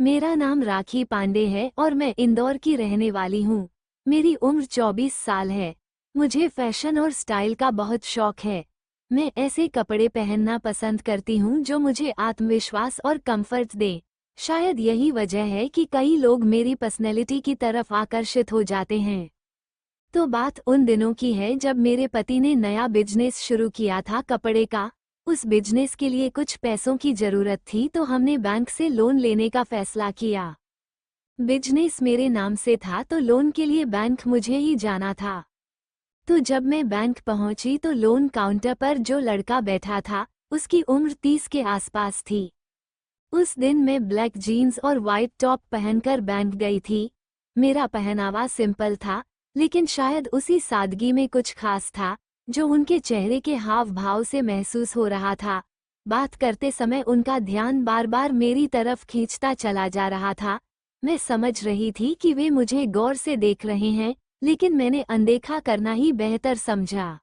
मेरा नाम राखी पांडे है और मैं इंदौर की रहने वाली हूँ। मेरी उम्र 24 साल है। मुझे फैशन और स्टाइल का बहुत शौक है। मैं ऐसे कपड़े पहनना पसंद करती हूँ जो मुझे आत्मविश्वास और कंफर्ट दे। शायद यही वजह है कि कई लोग मेरी पर्सनैलिटी की तरफ आकर्षित हो जाते हैं। तो बात उन दिनों की है जब मेरे पति ने नया बिजनेस शुरू किया था कपड़े का। उस बिजनेस के लिए कुछ पैसों की जरूरत थी तो हमने बैंक से लोन लेने का फैसला किया। बिजनेस मेरे नाम से था तो लोन के लिए बैंक मुझे ही जाना था। तो जब मैं बैंक पहुंची तो लोन काउंटर पर जो लड़का बैठा था उसकी उम्र 30 के आसपास थी। उस दिन मैं ब्लैक जीन्स और वाइट टॉप पहनकर बैंक गई थी। मेरा पहनावा सिंपल था, लेकिन शायद उसी सादगी में कुछ खास था जो उनके चेहरे के हाव भाव से महसूस हो रहा था। बात करते समय उनका ध्यान बार बार मेरी तरफ खींचता चला जा रहा था। मैं समझ रही थी कि वे मुझे गौर से देख रहे हैं, लेकिन मैंने अनदेखा करना ही बेहतर समझा।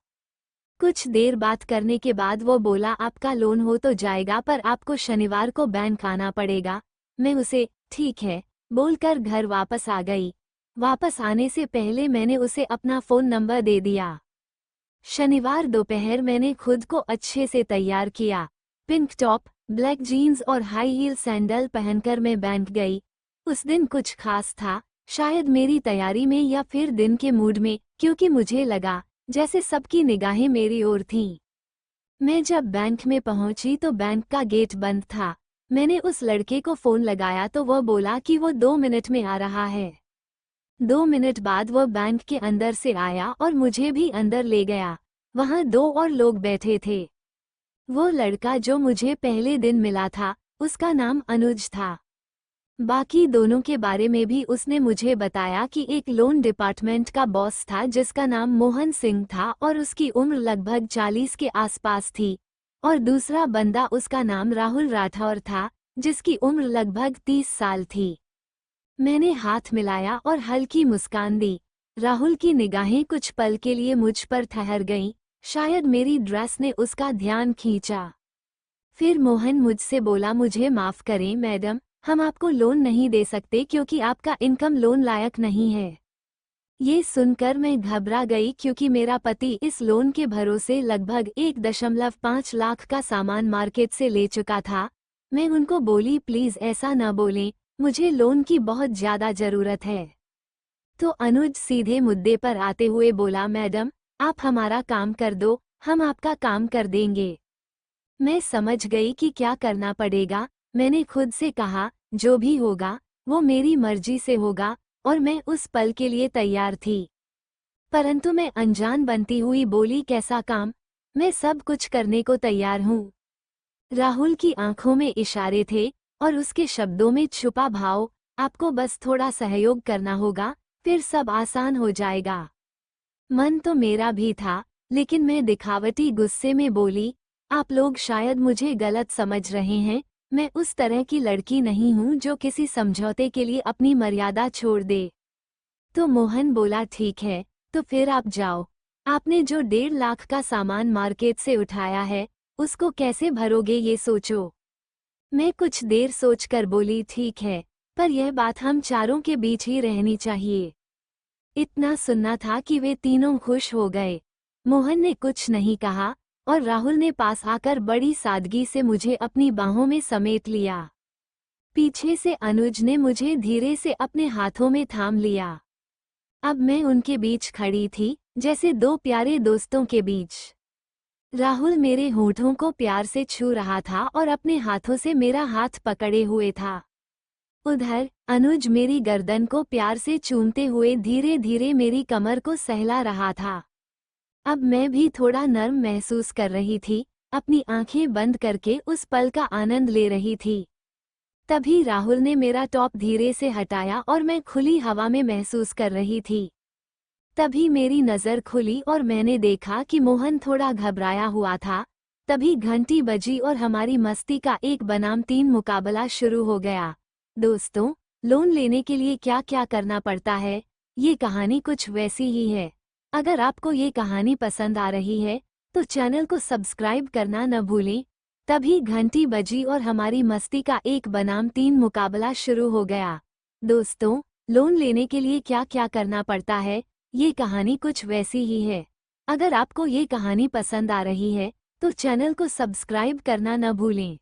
कुछ देर बात करने के बाद वो बोला, आपका लोन हो तो जाएगा पर आपको शनिवार को बैंक आना पड़ेगा। मैं उसे ठीक है बोलकर घर वापस आ गई। वापस आने से पहले मैंने उसे अपना फ़ोन नंबर दे दिया। शनिवार दोपहर मैंने खुद को अच्छे से तैयार किया। पिंक टॉप, ब्लैक जीन्स और हाई हील सैंडल पहनकर मैं बैंक गई। उस दिन कुछ खास था, शायद मेरी तैयारी में या फिर दिन के मूड में, क्योंकि मुझे लगा जैसे सबकी निगाहें मेरी ओर थीं। मैं जब बैंक में पहुंची तो बैंक का गेट बंद था। मैंने उस लड़के को फ़ोन लगाया तो वह बोला कि वो 2 मिनट में आ रहा है। 2 मिनट बाद वह बैंक के अंदर से आया और मुझे भी अंदर ले गया। वहां 2 और लोग बैठे थे। वो लड़का जो मुझे पहले दिन मिला था, उसका नाम अनुज था। बाकी दोनों के बारे में भी उसने मुझे बताया कि एक लोन डिपार्टमेंट का बॉस था जिसका नाम मोहन सिंह था और उसकी उम्र लगभग 40 के आसपास थी, और दूसरा बंदा उसका नाम राहुल राठौर था जिसकी उम्र लगभग 30 साल थी। मैंने हाथ मिलाया और हल्की मुस्कान दी। राहुल की निगाहें कुछ पल के लिए मुझ पर ठहर गईं, शायद मेरी ड्रेस ने उसका ध्यान खींचा। फिर मोहन मुझसे बोला, मुझे माफ़ करें मैडम, हम आपको लोन नहीं दे सकते क्योंकि आपका इनकम लोन लायक नहीं है। ये सुनकर मैं घबरा गई क्योंकि मेरा पति इस लोन के भरोसे लगभग 1.5 लाख का सामान मार्केट से ले चुका था। मैं उनको बोली, प्लीज़ ऐसा न बोलें, मुझे लोन की बहुत ज़्यादा ज़रूरत है। तो अनुज सीधे मुद्दे पर आते हुए बोला, मैडम आप हमारा काम कर दो, हम आपका काम कर देंगे। मैं समझ गई कि क्या करना पड़ेगा। मैंने खुद से कहा, जो भी होगा वो मेरी मर्जी से होगा, और मैं उस पल के लिए तैयार थी। परंतु मैं अनजान बनती हुई बोली, कैसा काम? मैं सब कुछ करने को तैयार हूँ। राहुल की आंखों में इशारे थे और उसके शब्दों में छुपा भाव, आपको बस थोड़ा सहयोग करना होगा, फिर सब आसान हो जाएगा। मन तो मेरा भी था, लेकिन मैं दिखावटी गुस्से में बोली, आप लोग शायद मुझे गलत समझ रहे हैं। मैं उस तरह की लड़की नहीं हूँ जो किसी समझौते के लिए अपनी मर्यादा छोड़ दे। तो मोहन बोला, ठीक है, तो फिर आप जाओ। आपने जो 1.5 लाख का सामान मार्केट से उठाया है, उसको कैसे भरोगे ये सोचो। मैं कुछ देर सोचकर बोली, ठीक है, पर यह बात हम चारों के बीच ही रहनी चाहिए। इतना सुनना था कि वे तीनों खुश हो गए। मोहन ने कुछ नहीं कहा और राहुल ने पास आकर बड़ी सादगी से मुझे अपनी बाहों में समेट लिया। पीछे से अनुज ने मुझे धीरे से अपने हाथों में थाम लिया। अब मैं उनके बीच खड़ी थी, जैसे 2 प्यारे दोस्तों के बीच। राहुल मेरे होठों को प्यार से छू रहा था और अपने हाथों से मेरा हाथ पकड़े हुए था। उधर अनुज मेरी गर्दन को प्यार से चूमते हुए धीरे धीरे मेरी कमर को सहला रहा था। अब मैं भी थोड़ा नर्म महसूस कर रही थी, अपनी आंखें बंद करके उस पल का आनंद ले रही थी। तभी राहुल ने मेरा टॉप धीरे से हटाया और मैं खुली हवा में महसूस कर रही थी। तभी मेरी नज़र खुली और मैंने देखा कि मोहन थोड़ा घबराया हुआ था। तभी घंटी बजी और हमारी मस्ती का 1 बनाम 3 मुकाबला शुरू हो गया। दोस्तों, लोन लेने के लिए क्या क्या करना पड़ता है, ये कहानी कुछ वैसी ही है। अगर आपको ये कहानी पसंद आ रही है तो चैनल को सब्सक्राइब करना न भूलें। तभी घंटी बजी और हमारी मस्ती का 1 बनाम 3 मुकाबला शुरू हो गया। दोस्तों, लोन लेने के लिए क्या क्या करना पड़ता है, ये कहानी कुछ वैसी ही है। अगर आपको ये कहानी पसंद आ रही है तो चैनल को सब्सक्राइब करना न भूलें।